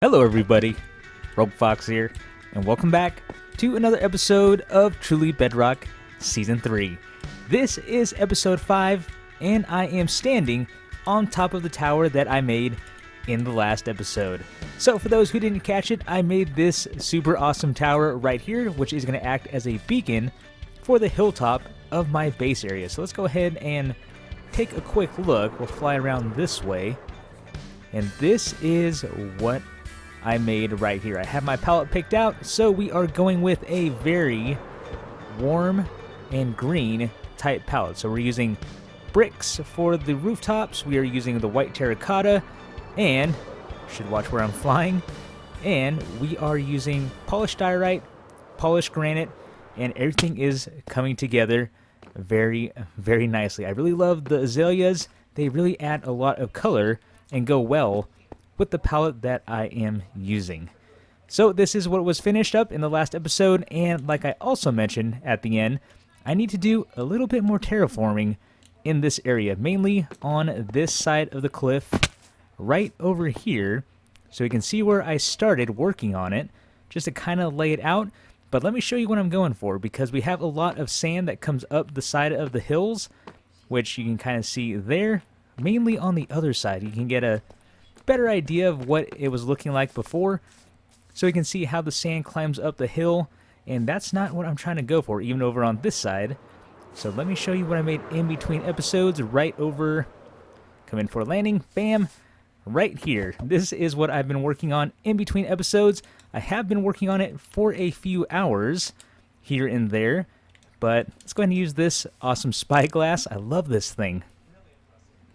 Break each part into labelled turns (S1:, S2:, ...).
S1: Hello everybody, Rogue Fox here, and welcome back to another episode of Truly Bedrock Season 3. This is episode 5, and I am standing on top of the tower that I made in the last episode. So for those who didn't catch it, I made this super awesome tower right here, which is going to act as a beacon for the hilltop of my base area. So let's go ahead and take a quick look. We'll fly around this way, and this is what I made right here. I have my palette picked out, so we are going with a very warm and green type palette. So we're using bricks for the rooftops, we are using the white terracotta, and, should watch where I'm flying, and we are using polished diorite, polished granite, and everything is coming together very, very nicely. I really love the azaleas. They really add a lot of color and go well with the palette that I am using. So this is what was finished up in the last episode, and like I also mentioned at the end, I need to do a little bit more terraforming in this area, mainly on this side of the cliff right over here, so you can see where I started working on it, just to kind of lay it out. But let me show you what I'm going for, because we have a lot of sand that comes up the side of the hills, which you can kind of see there. Mainly on the other side, you can get a better idea of what it was looking like before, so you can see how the sand climbs up the hill, and that's not what I'm trying to go for, even over on this side. So let me show you what I made in between episodes right over, come in for a landing, bam, right here. This is what I've been working on in between episodes. I have been working on it for a few hours here and there, but let's go ahead and use this awesome spyglass. I love this thing.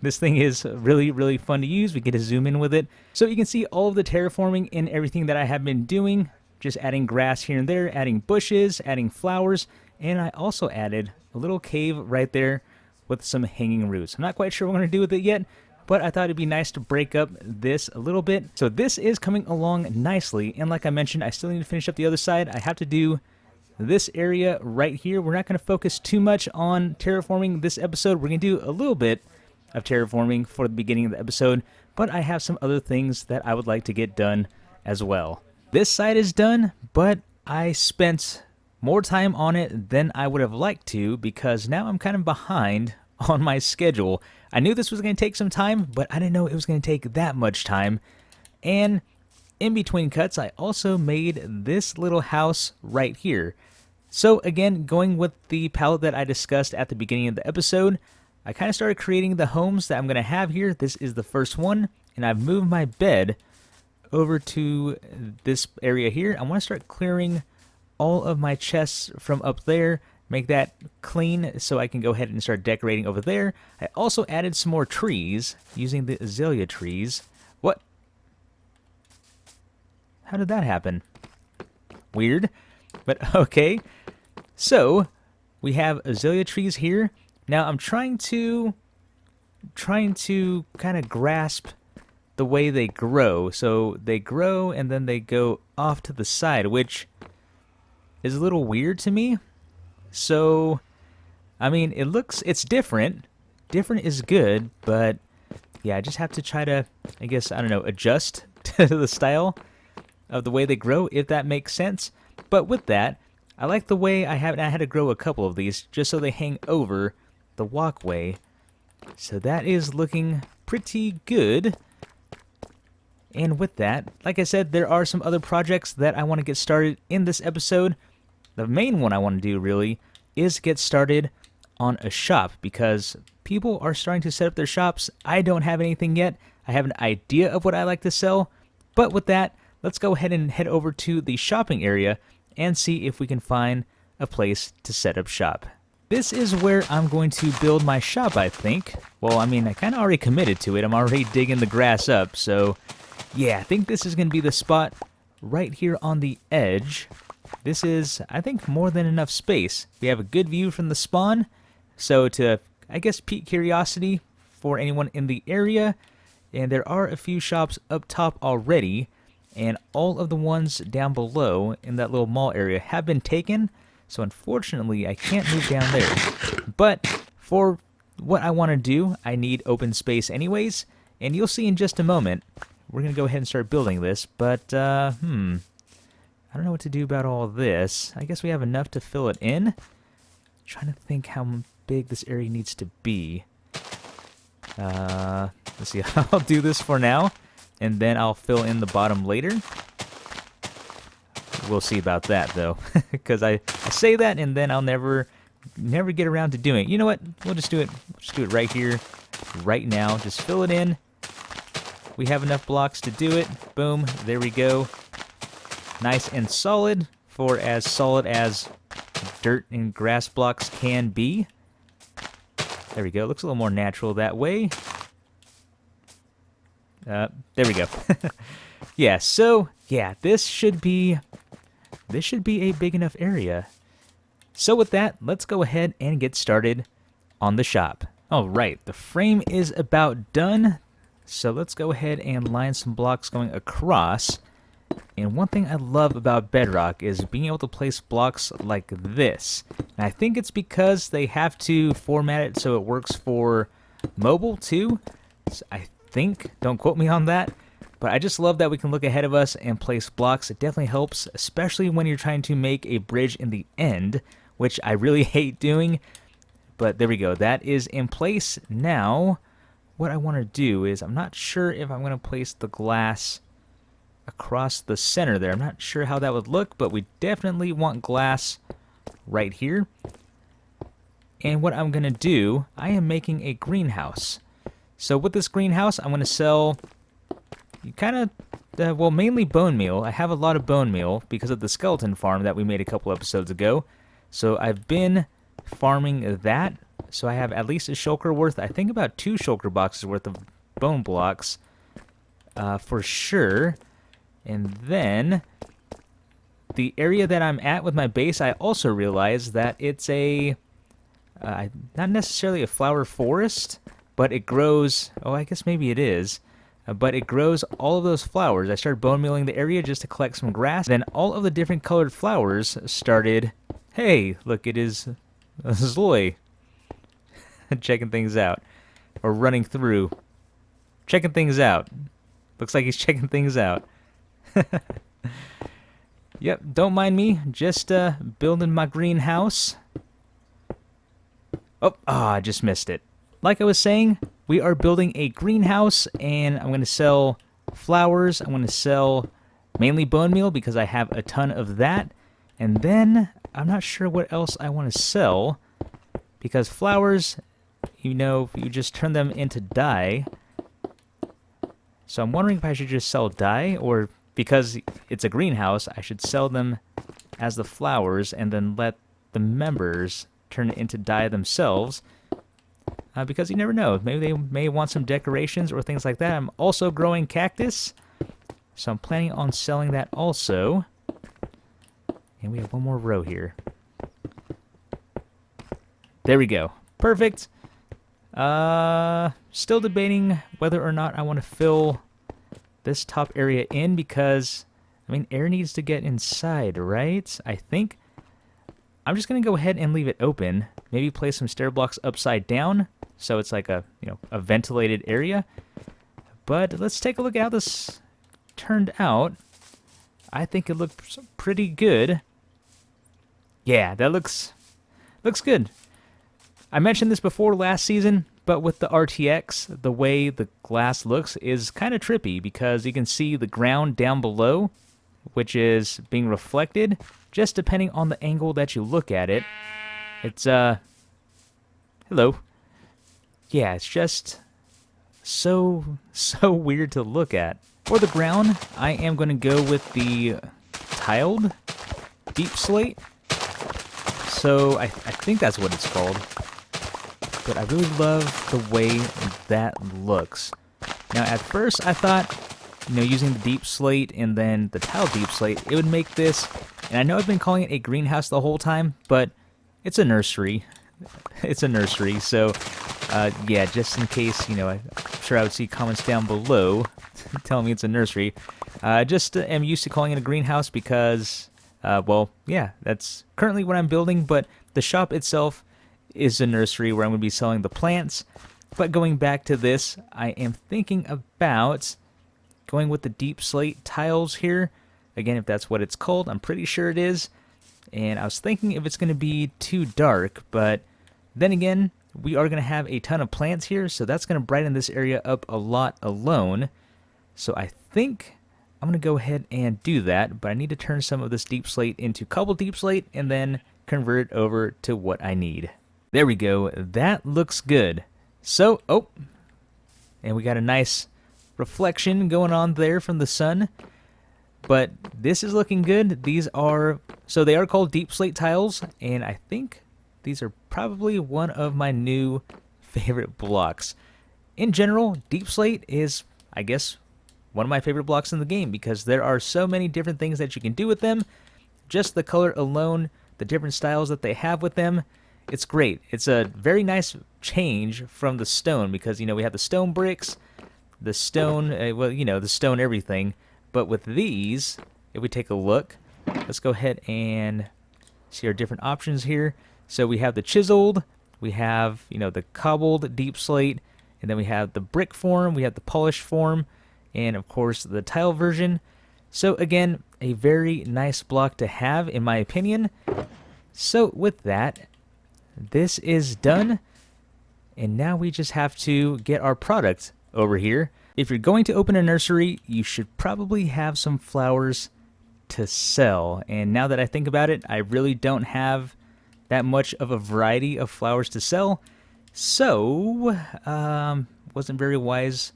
S1: This thing is really, really fun to use. We get to zoom in with it. So you can see all of the terraforming and everything that I have been doing. Just adding grass here and there, adding bushes, adding flowers, and I also added a little cave right there with some hanging roots. I'm not quite sure what I'm going to do with it yet, but I thought it'd be nice to break up this a little bit. So this is coming along nicely, and like I mentioned, I still need to finish up the other side. I have to do this area right here. We're not going to focus too much on terraforming this episode. We're going to do a little bit of terraforming for the beginning of the episode, but I have some other things that I would like to get done as well. This side is done, but I spent more time on it than I would have liked to, because now I'm kind of behind on my schedule. I knew this was going to take some time, but I didn't know it was going to take that much time. And in between cuts, I also made this little house right here. So again, going with the palette that I discussed at the beginning of the episode, I kind of started creating the homes that I'm going to have here. This is the first one, and I've moved my bed over to this area here. I want to start clearing all of my chests from up there, make that clean so I can go ahead and start decorating over there. I also added some more trees using the azalea trees. What? How did that happen? Weird, but okay. So we have azalea trees here. Now I'm trying to kind of grasp the way they grow. So they grow and then they go off to the side, which is a little weird to me. So, I mean, it's different. Different is good, but yeah, I just have to try to, I guess, I don't know, adjust to the style of the way they grow, if that makes sense. But with that, I like the way I had to grow a couple of these just so they hang over the walkway. So that is looking pretty good. And with that, like I said, there are some other projects that I want to get started in this episode. The main one I want to do really is get started on a shop, because people are starting to set up their shops. I don't have anything yet. I have an idea of what I like to sell. But with that, let's go ahead and head over to the shopping area and see if we can find a place to set up shop. This is where I'm going to build my shop, I think. Well, I mean, I kind of already committed to it. I'm already digging the grass up, so yeah, I think this is going to be the spot right here on the edge. This is, I think, more than enough space. We have a good view from the spawn, so to, I guess, pique curiosity for anyone in the area, and there are a few shops up top already, and all of the ones down below in that little mall area have been taken. So unfortunately, I can't move down there. But for what I want to do, I need open space anyways. And you'll see in just a moment we're going to go ahead and start building this, but, I don't know what to do about all this. I guess we have enough to fill it in. Trying to think how big this area needs to be. Let's see, I'll do this for now, and then I'll fill in the bottom later. We'll see about that, though, because I say that, and then I'll never get around to doing it. You know what? We'll just do it. We'll just do it right here, right now. Just fill it in. We have enough blocks to do it. Boom. There we go. Nice and solid, for as solid as dirt and grass blocks can be. There we go. Looks a little more natural that way. There we go. Yeah, so, yeah, this should be a big enough area. So with that, let's go ahead and get started on the shop. All right, the frame is about done. So let's go ahead and line some blocks going across. And one thing I love about Bedrock is being able to place blocks like this. And I think it's because they have to format it so it works for mobile too. So I think, don't quote me on that, but I just love that we can look ahead of us and place blocks. It definitely helps, especially when you're trying to make a bridge in the end, which I really hate doing. But there we go. That is in place. Now, what I want to do is, I'm not sure if I'm going to place the glass across the center there. I'm not sure how that would look, but we definitely want glass right here. And what I'm going to do, I am making a greenhouse. So with this greenhouse, I'm going to sell well, mainly bone meal. I have a lot of bone meal because of the skeleton farm that we made a couple episodes ago. So I've been farming that. So I have at least a shulker worth, I think about 2 shulker boxes worth of bone blocks for sure. And then the area that I'm at with my base, I also realized that it's a, not necessarily a flower forest, but it grows, oh, I guess maybe it is, but it grows all of those flowers. I started bone mealing the area just to collect some grass. Then all of the different colored flowers started, hey, look, it is Zloy checking things out, or running through, checking things out. Looks like he's checking things out. Yep, don't mind me, just building my greenhouse. Oh, I just missed it. Like I was saying, we are building a greenhouse, and I'm going to sell flowers. I'm going to sell mainly bone meal because I have a ton of that. And then I'm not sure what else I want to sell, because flowers, you know, you just turn them into dye. So I'm wondering if I should just sell dye, or because it's a greenhouse, I should sell them as the flowers and then let the members turn it into dye themselves. Because you never know. Maybe they may want some decorations or things like that. I'm also growing cactus, so I'm planning on selling that also. And we have one more row here. There we go. Perfect. Still debating whether or not I want to fill this top area in, because, I mean, air needs to get inside, right? I think I'm just going to go ahead and leave it open. Maybe place some stair blocks upside down, so it's like a, you know, a ventilated area. But let's take a look at how this turned out. I think it looks pretty good. Yeah, that looks good. I mentioned this before last season, but with the RTX, the way the glass looks is kind of trippy, because you can see the ground down below, which is being reflected, just depending on the angle that you look at it. It's, hello. Yeah, it's just so weird to look at. For the ground, I am going to go with the tiled deep slate. So I think that's what it's called. But I really love the way that looks. Now, at first, I thought, you know, using the deep slate and then the tile deep slate, it would make this, and I know I've been calling it a greenhouse the whole time, but it's a nursery. It's a nursery, so, yeah, just in case, you know, I'm sure I would see comments down below telling me it's a nursery. Just am used to calling it a greenhouse because, well, yeah, that's currently what I'm building, but the shop itself is a nursery where I'm going to be selling the plants. But going back to this, I am thinking about going with the deep slate tiles here. Again, if that's what it's called, I'm pretty sure it is. And I was thinking if it's going to be too dark, but then again, we are going to have a ton of plants here, so that's going to brighten this area up a lot alone. So I think I'm going to go ahead and do that, but I need to turn some of this deep slate into cobble deep slate and then convert it over to what I need. There we go. That looks good. So, and we got a nice reflection going on there from the sun. But this is looking good. These are, so they are called deep slate tiles, and I think these are probably one of my new favorite blocks. In general, deep slate is, I guess, one of my favorite blocks in the game because there are so many different things that you can do with them. Just the color alone, the different styles that they have with them, it's great. It's a very nice change from the stone because, you know, we have the stone bricks, the stone, the stone everything. But with these, if we take a look, let's go ahead and see our different options here. So we have the chiseled, we have, the cobbled deep slate, and then we have the brick form, we have the polished form, and of course the tile version. So again, a very nice block to have in my opinion. So with that, this is done. And now we just have to get our product over here. If you're going to open a nursery, you should probably have some flowers to sell. And now that I think about it, I really don't have that much of a variety of flowers to sell. So, wasn't very wise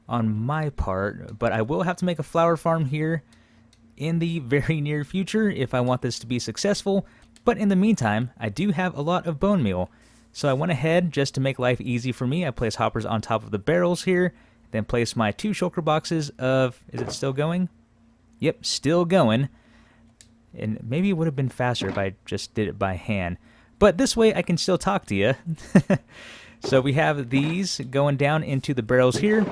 S1: on my part, but I will have to make a flower farm here in the very near future if I want this to be successful. But in the meantime, I do have a lot of bone meal. So I went ahead, just to make life easy for me, I placed hoppers on top of the barrels here. Then place my 2 shulker boxes of, is it still going? Yep, still going. And maybe it would have been faster if I just did it by hand. But this way I can still talk to you. So we have these going down into the barrels here.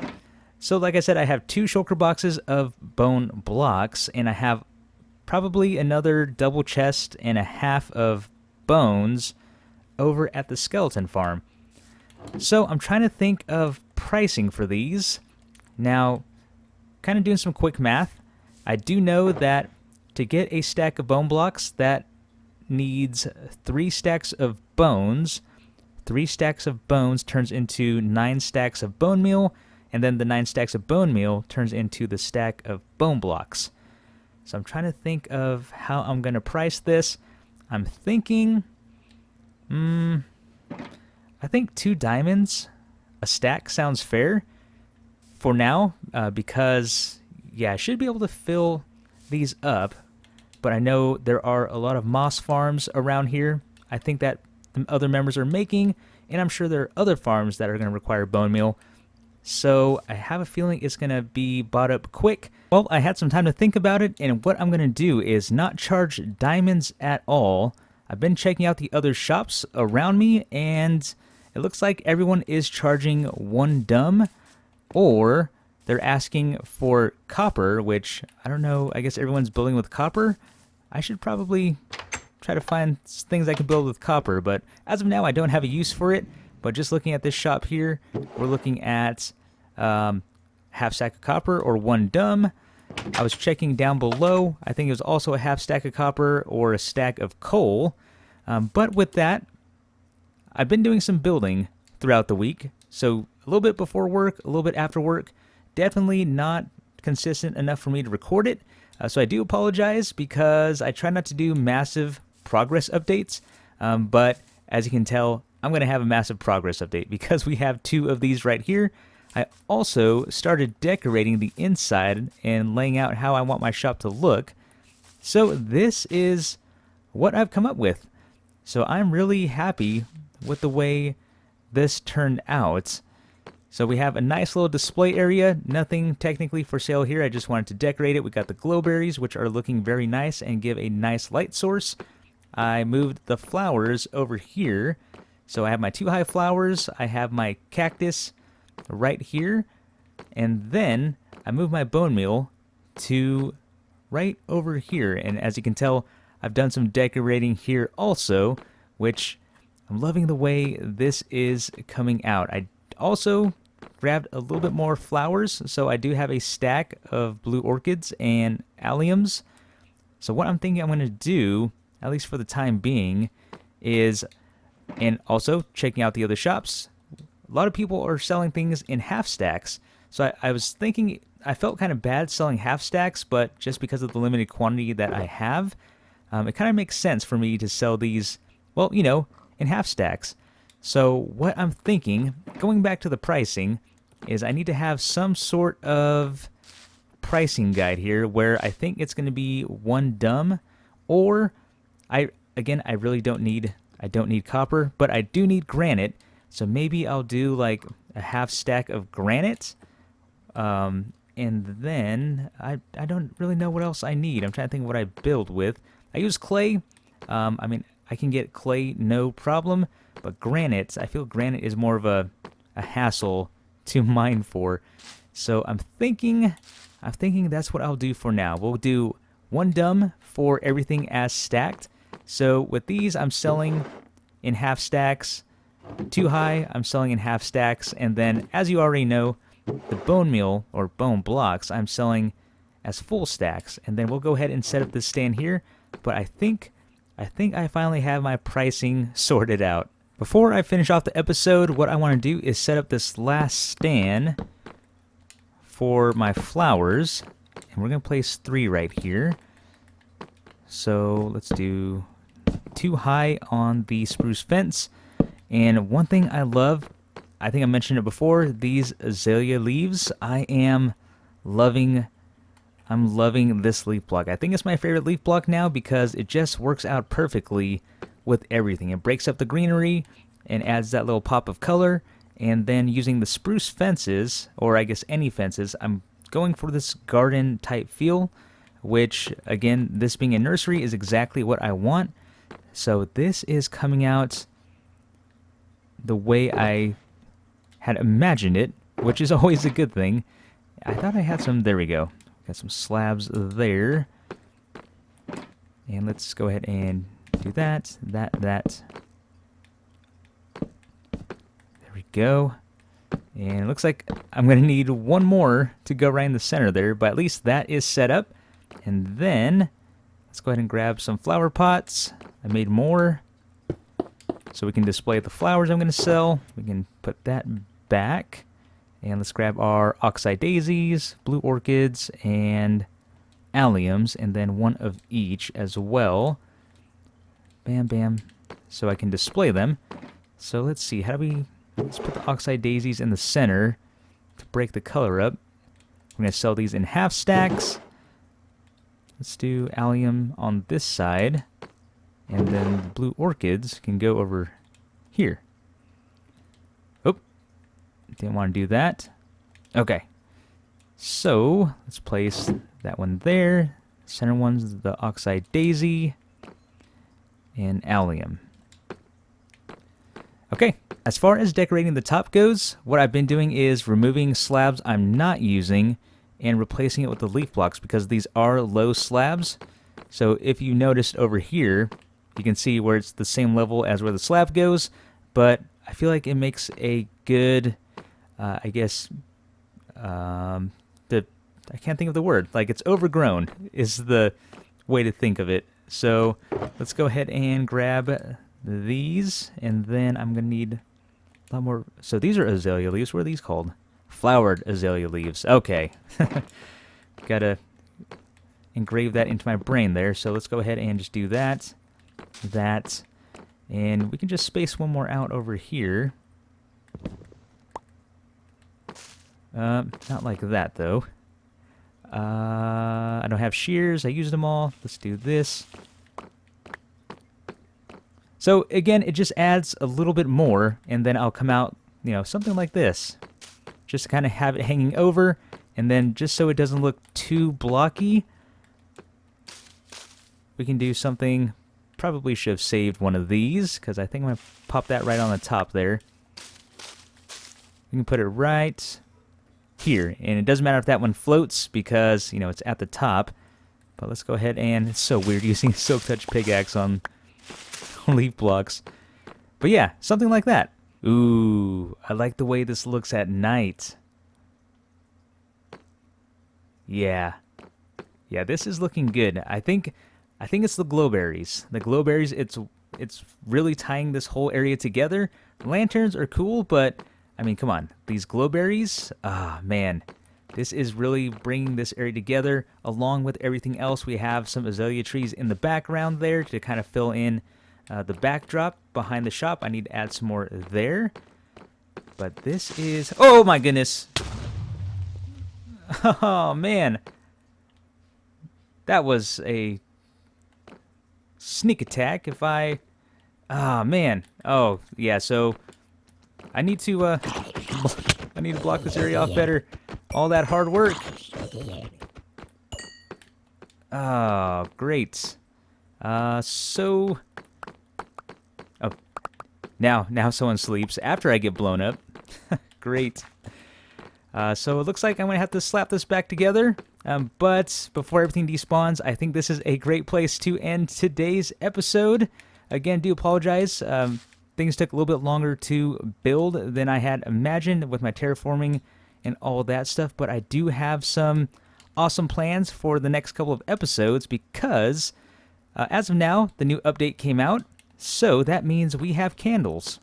S1: So like I said, I have 2 shulker boxes of bone blocks. And I have probably another double chest and a half of bones over at the skeleton farm. So I'm trying to think of pricing for these. Now, kind of doing some quick math, I do know that to get a stack of bone blocks, that needs 3 stacks of bones. 3 stacks of bones turns into 9 stacks of bone meal, and then the 9 stacks of bone meal turns into the stack of bone blocks. So I'm trying to think of how I'm going to price this. I'm thinking, I think 2 diamonds a stack sounds fair for now, because, yeah, I should be able to fill these up, but I know there are a lot of moss farms around here. I think that the other members are making, and I'm sure there are other farms that are going to require bone meal. So I have a feeling it's going to be bought up quick. Well, I had some time to think about it, and what I'm going to do is not charge diamonds at all. I've been checking out the other shops around me, and it looks like everyone is charging 1 dumb, or they're asking for copper, which, I don't know, I guess everyone's building with copper. I should probably try to find things I can build with copper, but as of now, I don't have a use for it. But just looking at this shop here, we're looking at half stack of copper or 1 dumb. I was checking down below. I think it was also a half stack of copper or a stack of coal. But with that, I've been doing some building throughout the week. So a little bit before work, a little bit after work. Definitely not consistent enough for me to record it. So I do apologize because I try not to do massive progress updates. But as you can tell, I'm going to have a massive progress update because we have 2 of these right here. I also started decorating the inside and laying out how I want my shop to look. So this is what I've come up with. So I'm really happy with the way this turned out. So we have a nice little display area, nothing technically for sale here. I just wanted to decorate it. We got the glowberries, which are looking very nice and give a nice light source. I moved the flowers over here. So I have my 2 high flowers, I have my cactus right here, and then I moved my bone meal to right over here. And as you can tell, I've done some decorating here also, which I'm loving the way this is coming out. I also grabbed a little bit more flowers, so I do have a stack of blue orchids and alliums. So what I'm thinking I'm going to do, at least for the time being, is, and also checking out the other shops, a lot of people are selling things in half stacks. So I was thinking, I felt kind of bad selling half stacks, but just because of the limited quantity that I have, it kind of makes sense for me to sell these, well, you know, in half stacks. So what I'm thinking, going back to the pricing, is I need to have some sort of pricing guide here where I think it's going to be one dumb, or I really don't need copper, but I do need granite. So maybe I'll do like a half stack of granite. And then I don't really know what else I need. I'm trying to think what I build with. I use clay. I mean, I can get clay no problem, but granite, I feel granite is more of a hassle to mine for. So I'm thinking that's what I'll do for now. We'll do one dumb for everything as stacked. So with these, I'm selling in half stacks. Too high, I'm selling in half stacks. And then, as you already know, the bone meal or bone blocks, I'm selling as full stacks. And then we'll go ahead and set up this stand here. But I think I finally have my pricing sorted out. Before I finish off the episode, what I want to do is set up this last stand for my flowers. And we're going to place 3 right here. So let's do 2 high on the spruce fence. And one thing I love, I think I mentioned it before, these azalea leaves. I'm loving this leaf block. I think it's my favorite leaf block now because it just works out perfectly with everything. It breaks up the greenery and adds that little pop of color. And then using the spruce fences, or I guess any fences, I'm going for this garden type feel, which again, this being a nursery is exactly what I want. So this is coming out the way I had imagined it, which is always a good thing. I thought I had some, there we go. Got some slabs there. And let's go ahead and do that. There we go. And it looks like I'm going to need one more to go right in the center there, but at least that is set up. And then let's go ahead and grab some flower pots. I made more so we can display the flowers I'm going to sell. We can put that back. And let's grab our oxeye daisies, blue orchids, and alliums, and then one of each as well. Bam, bam. So I can display them. So let's see, let's put the oxeye daisies in the center to break the color up. We're going to sell these in half stacks. Let's do allium on this side. And then the blue orchids can go over here. Oh, didn't want to do that. Okay. So, let's place that one there. Center one's the oxeye daisy and allium. Okay, as far as decorating the top goes, what I've been doing is removing slabs I'm not using and replacing it with the leaf blocks because these are low slabs. So if you noticed over here, you can see where it's the same level as where the slab goes, but I feel like it makes a good, I guess, I can't think of the word. Like, it's overgrown is the way to think of it. So let's go ahead and grab these, and then I'm going to need a lot more. So these are azalea leaves. What are these called? Flowered azalea leaves. Okay. Gotta engrave that into my brain there. So let's go ahead and just do that. And we can just space one more out over here. Not like that, though. I don't have shears. I used them all. Let's do this. So, again, it just adds a little bit more, and then I'll come out, you know, something like this. Just to kind of have it hanging over, and then just so it doesn't look too blocky, we can do something. Probably should have saved one of these, because I think I'm going to pop that right on the top there. We can put it right here, and it doesn't matter if that one floats, because, you know, it's at the top. But let's go ahead and, it's so weird using Silk Touch pickaxe on leaf blocks. But yeah, something like that. Ooh, I like the way this looks at night. Yeah. Yeah, this is looking good. I think it's the glowberries. The glowberries, it's really tying this whole area together. Lanterns are cool, but I mean, come on. These glowberries, man. This is really bringing this area together along with everything else. We have some azalea trees in the background there to kind of fill in the backdrop behind the shop. I need to add some more there. But this is... Oh, my goodness. Oh, man. That was a sneak attack if I... Oh, man. Oh, yeah, so I need to I need to block this area off better. All that hard work. Oh, great. So... Oh, now someone sleeps after I get blown up. Great. So it looks like I'm going to have to slap this back together. But before everything despawns, I think this is a great place to end today's episode. Again, do apologize. Things took a little bit longer to build than I had imagined with my terraforming and all that stuff. But I do have some awesome plans for the next couple of episodes because as of now, the new update came out. So that means we have candles.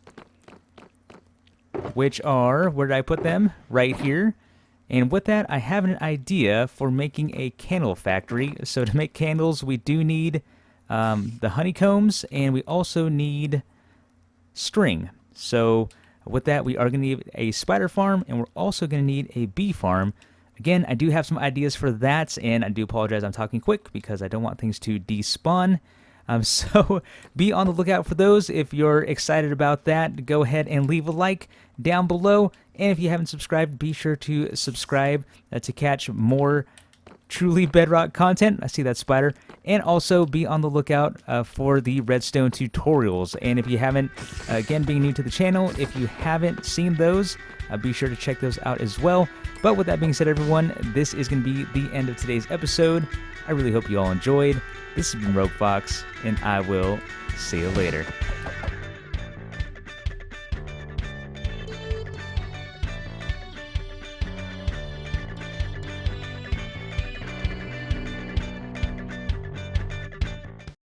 S1: Which are, where did I put them? Right here. And with that, I have an idea for making a candle factory. So to make candles, we do need the honeycombs, and we also need string. So with that, we are going to need a spider farm, and we're also going to need a bee farm. Again, I do have some ideas for that, and I do apologize I'm talking quick because I don't want things to despawn. So be on the lookout for those. If you're excited about that, go ahead and leave a like down below. And if you haven't subscribed, be sure to subscribe to catch more Truly Bedrock content. I see that spider. And also be on the lookout for the Redstone tutorials. And if you haven't, again, being new to the channel, if you haven't seen those, be sure to check those out as well. But with that being said, everyone, this is going to be the end of today's episode. I really hope you all enjoyed. This has been Rogue Fox, and I will see you later.